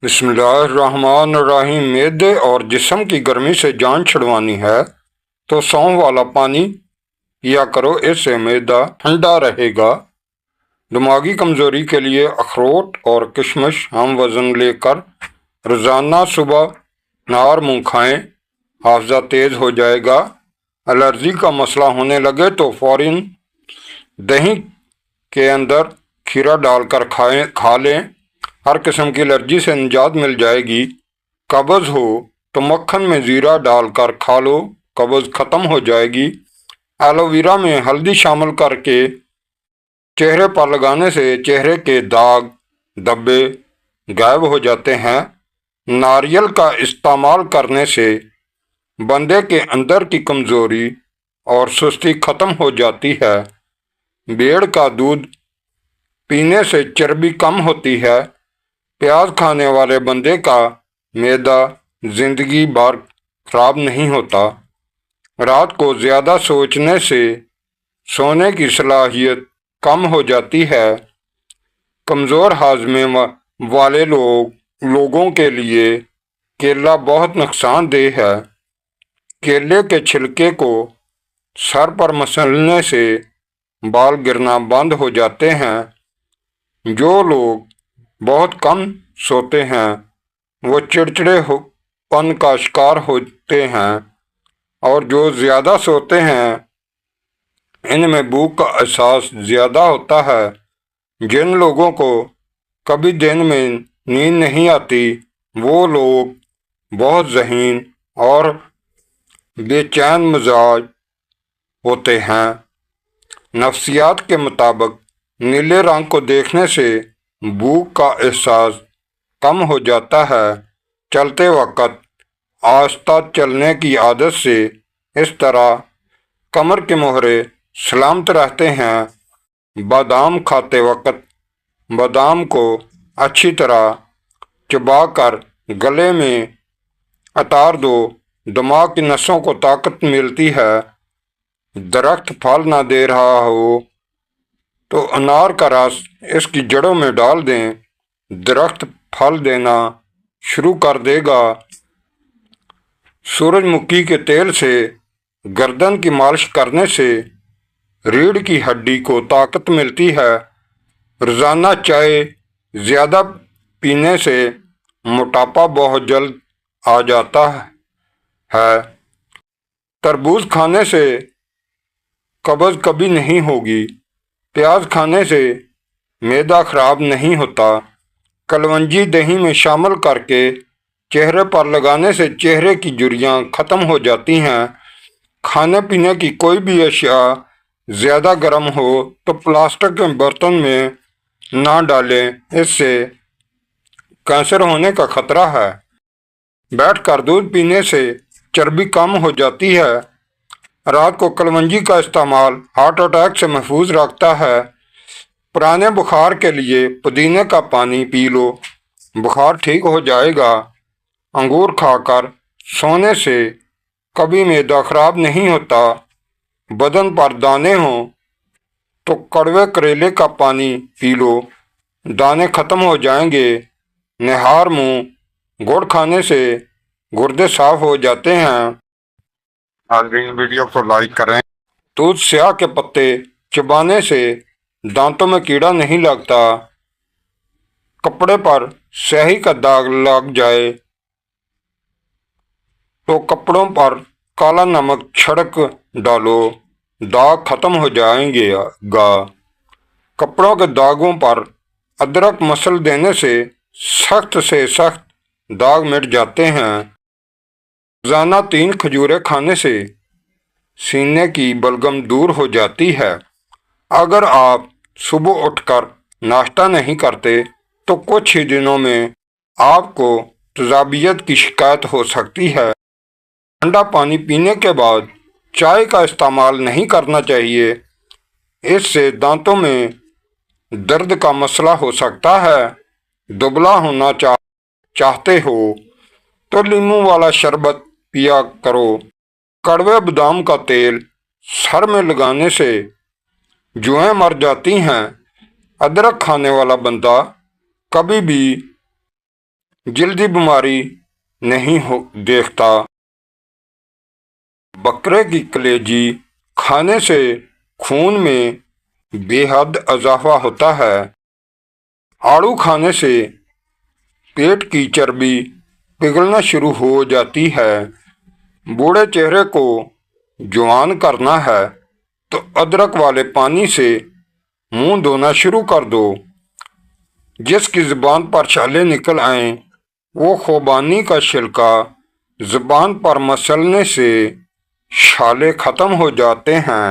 بسم اللہ الرحمن الرحیم۔ معدے اور جسم کی گرمی سے جان چھڑوانی ہے تو سونف والا پانی پیا کرو، اس سے معدہ ٹھنڈا رہے گا۔ دماغی کمزوری کے لیے اخروٹ اور کشمش ہم وزن لے کر روزانہ صبح نہار منہ کھائیں، حافظہ تیز ہو جائے گا۔ الرجی کا مسئلہ ہونے لگے تو فوراً دہی کے اندر کھیرا ڈال کر کھا لیں، ہر قسم کی الرجی سے نجات مل جائے گی۔ قبض ہو تو مکھن میں زیرہ ڈال کر کھا لو، قبض ختم ہو جائے گی۔ ایلو ویرا میں ہلدی شامل کر کے چہرے پر لگانے سے چہرے کے داغ دھبے غائب ہو جاتے ہیں۔ ناریل کا استعمال کرنے سے بندے کے اندر کی کمزوری اور سستی ختم ہو جاتی ہے۔ بیڑ کا دودھ پینے سے چربی کم ہوتی ہے۔ پیاز کھانے والے بندے کا معدہ زندگی بھر خراب نہیں ہوتا۔ رات کو زیادہ سوچنے سے سونے کی صلاحیت کم ہو جاتی ہے۔ کمزور ہاضمے والے لوگوں کے لیے کیلا بہت نقصان دہ ہے۔ کیلے کے چھلکے کو سر پر مسلنے سے بال گرنا بند ہو جاتے ہیں۔ جو لوگ بہت کم سوتے ہیں وہ چڑچڑے پن کا شکار ہوتے ہیں، اور جو زیادہ سوتے ہیں ان میں بھوک کا احساس زیادہ ہوتا ہے۔ جن لوگوں کو کبھی دن میں نیند نہیں آتی وہ لوگ بہت ذہین اور بے چین مزاج ہوتے ہیں۔ نفسیات کے مطابق نیلے رنگ کو دیکھنے سے بھوک کا احساس کم ہو جاتا ہے۔ چلتے وقت آہستہ چلنے کی عادت سے اس طرح کمر کے مہرے سلامت رہتے ہیں۔ بادام کھاتے وقت بادام کو اچھی طرح چبا کر گلے میں اتار دو، دماغ کی نسوں کو طاقت ملتی ہے۔ درخت پھل نہ دے رہا ہو تو انار کا رس اس کی جڑوں میں ڈال دیں، درخت پھل دینا شروع کر دے گا۔ سورج مکھی کے تیل سے گردن کی مالش کرنے سے ریڑھ کی ہڈی کو طاقت ملتی ہے۔ روزانہ چائے زیادہ پینے سے موٹاپا بہت جلد آ جاتا ہے۔ تربوز کھانے سے قبض کبھی نہیں ہوگی۔ پیاز کھانے سے معدہ خراب نہیں ہوتا۔ کلونجی دہی میں شامل کر کے چہرے پر لگانے سے چہرے کی جھریاں ختم ہو جاتی ہیں۔ کھانے پینے کی کوئی بھی اشیاء زیادہ گرم ہو تو پلاسٹک کے برتن میں نہ ڈالیں، اس سے کینسر ہونے کا خطرہ ہے۔ بیٹھ کر دودھ پینے سے چربی کم ہو جاتی ہے۔ رات کو کلونجی کا استعمال ہارٹ اٹیک سے محفوظ رکھتا ہے۔ پرانے بخار کے لیے پودینے کا پانی پی لو، بخار ٹھیک ہو جائے گا۔ انگور کھا کر سونے سے کبھی معدہ خراب نہیں ہوتا۔ بدن پر دانے ہوں تو کڑوے کریلے کا پانی پی لو، دانے ختم ہو جائیں گے۔ نہار منہ گڑ کھانے سے گردے صاف ہو جاتے ہیں۔ ناظرین ویڈیو کو لائک کریں۔ دودھ سیاہ کے پتے چبانے سے دانتوں میں کیڑا نہیں لگتا۔ کپڑے پر سیاہی کا داغ لگ جائے تو کپڑوں پر کالا نمک چھڑک ڈالو، داغ ختم ہو جائیں گا۔ کپڑوں کے داغوں پر ادرک مسل دینے سے سخت سے سخت داغ مٹ جاتے ہیں۔ روزانہ 3 کھجوریں کھانے سے سینے کی بلغم دور ہو جاتی ہے۔ اگر آپ صبح اٹھ کر ناشتہ نہیں کرتے تو کچھ ہی دنوں میں آپ کو تیزابیت کی شکایت ہو سکتی ہے۔ ٹھنڈا پانی پینے کے بعد چائے کا استعمال نہیں کرنا چاہیے، اس سے دانتوں میں درد کا مسئلہ ہو سکتا ہے۔ دبلا ہونا چاہتے ہو تو لیموں والا شربت پیا کرو۔ کڑوے بادام کا تیل سر میں لگانے سے جوئیں مر جاتی ہیں۔ ادرک کھانے والا بندہ کبھی بھی جلدی بیماری نہیں دیکھتا۔ بکرے کی کلیجی کھانے سے خون میں بے حد اضافہ ہوتا ہے۔ آڑو کھانے سے پیٹ کی چربی پگھلنا شروع ہو جاتی ہے۔ بوڑھے چہرے کو جوان کرنا ہے تو ادرک والے پانی سے منہ دھونا شروع کر دو۔ جس کی زبان پر چھالے نکل آئیں وہ خوبانی کا چھلکا زبان پر مسلنے سے چھالے ختم ہو جاتے ہیں۔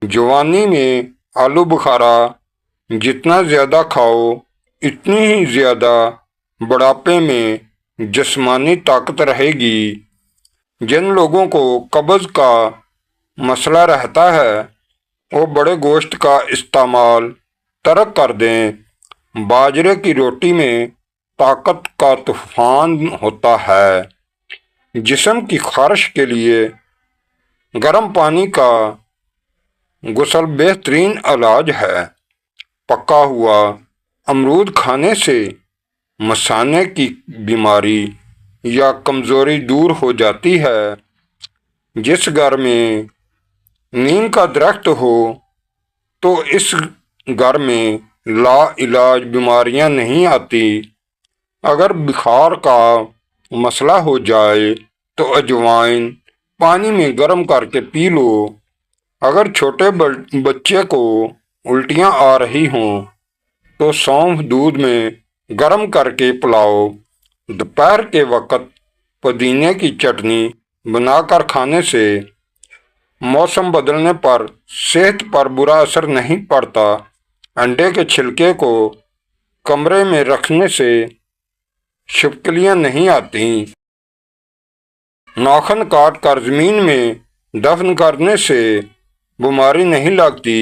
جوانی میں آلو بخارا جتنا زیادہ کھاؤ اتنی ہی زیادہ بڑھاپے میں جسمانی طاقت رہے گی۔ جن لوگوں کو قبض کا مسئلہ رہتا ہے وہ بڑے گوشت کا استعمال ترک کر دیں۔ باجرے کی روٹی میں طاقت کا طوفان ہوتا ہے۔ جسم کی خارش کے لیے گرم پانی کا غسل بہترین علاج ہے۔ پکا ہوا امرود کھانے سے مثانے کی بیماری یا کمزوری دور ہو جاتی ہے۔ جس گھر میں نیم کا درخت ہو تو اس گھر میں لا علاج بیماریاں نہیں آتی۔ اگر بخار کا مسئلہ ہو جائے تو اجوائن پانی میں گرم کر کے پی لو۔ اگر چھوٹے بچے کو الٹیاں آ رہی ہوں تو سونف دودھ میں گرم کر کے پلاؤ۔ دوپہر کے وقت پودینے کی چٹنی بنا کر کھانے سے موسم بدلنے پر صحت پر برا اثر نہیں پڑتا۔ انڈے کے چھلکے کو کمرے میں رکھنے سے چھپکلیاں نہیں آتی۔ ناخن کاٹ کر زمین میں دفن کرنے سے بیماری نہیں لگتی۔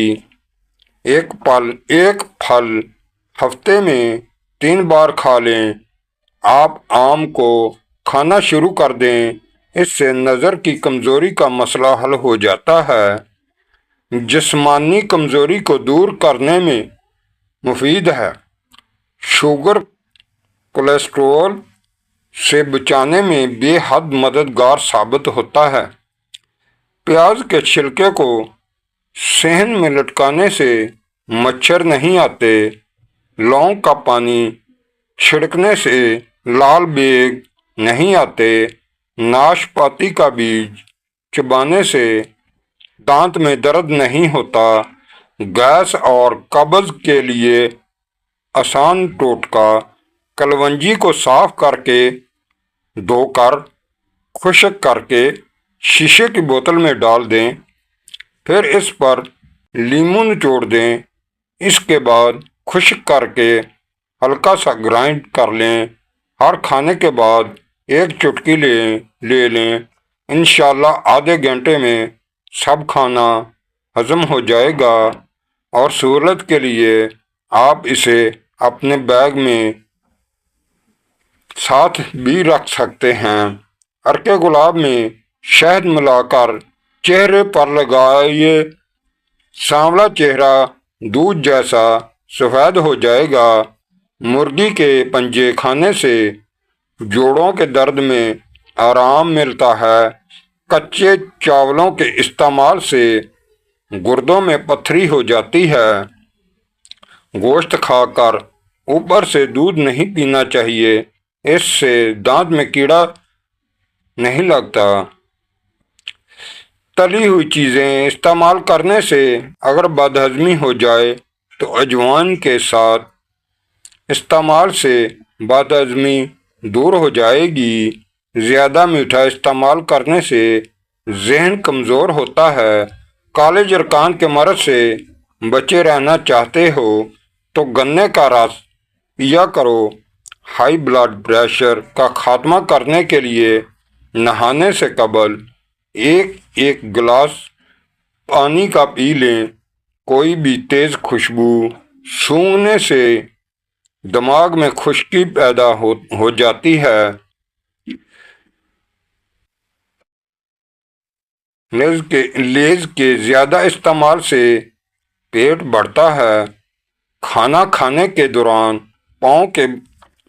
ایک پھل ہفتے میں 3 بار کھا لیں۔ آپ آم کو کھانا شروع کر دیں، اس سے نظر کی کمزوری کا مسئلہ حل ہو جاتا ہے۔ جسمانی کمزوری کو دور کرنے میں مفید ہے۔ شوگر کولیسٹرول سے بچانے میں بے حد مددگار ثابت ہوتا ہے۔ پیاز کے چھلکے کو صحن میں لٹکانے سے مچھر نہیں آتے۔ لونگ کا پانی چھڑکنے سے لال بیگ نہیں آتے۔ ناشپاتی کا بیج چبانے سے دانت میں درد نہیں ہوتا۔ گیس اور قبض کے لیے آسان ٹوٹکا، کلونجی کو صاف کر کے دھو کر خشک کر کے شیشے کی بوتل میں ڈال دیں، پھر اس پر لیموں نچوڑ دیں۔ اس کے بعد خشک کر کے ہلکا سا گرائنڈ کر لیں۔ ہر کھانے کے بعد 1 چٹکی لے لیں۔ انشاءاللہ آدھے گھنٹے میں سب کھانا ہضم ہو جائے گا، اور سہولت کے لیے آپ اسے اپنے بیگ میں ساتھ بھی رکھ سکتے ہیں۔ عرق گلاب میں شہد ملا کر چہرے پر لگائیے، سانولا چہرہ دودھ جیسا سفید ہو جائے گا۔ مرغی کے پنجے کھانے سے جوڑوں کے درد میں آرام ملتا ہے۔ کچے چاولوں کے استعمال سے گردوں میں پتھری ہو جاتی ہے۔ گوشت کھا کر اوپر سے دودھ نہیں پینا چاہیے، اس سے دانت میں کیڑا نہیں لگتا۔ تلی ہوئی چیزیں استعمال کرنے سے اگر بد ہضمی ہو جائے تو اجوائن کے ساتھ استعمال سے بد ہضمی دور ہو جائے گی۔ زیادہ میٹھا استعمال کرنے سے ذہن کمزور ہوتا ہے۔ کالج ارکان کے مرض سے بچے رہنا چاہتے ہو تو گنے کا رس پیا کرو۔ ہائی بلڈ پریشر کا خاتمہ کرنے کے لیے نہانے سے قبل 1 گلاس پانی کا پی لیں۔ کوئی بھی تیز خوشبو سونگھنے سے دماغ میں خشکی پیدا ہو جاتی ہے۔ لیز کے زیادہ استعمال سے پیٹ بڑھتا ہے۔ کھانا کھانے کے دوران پاؤں کے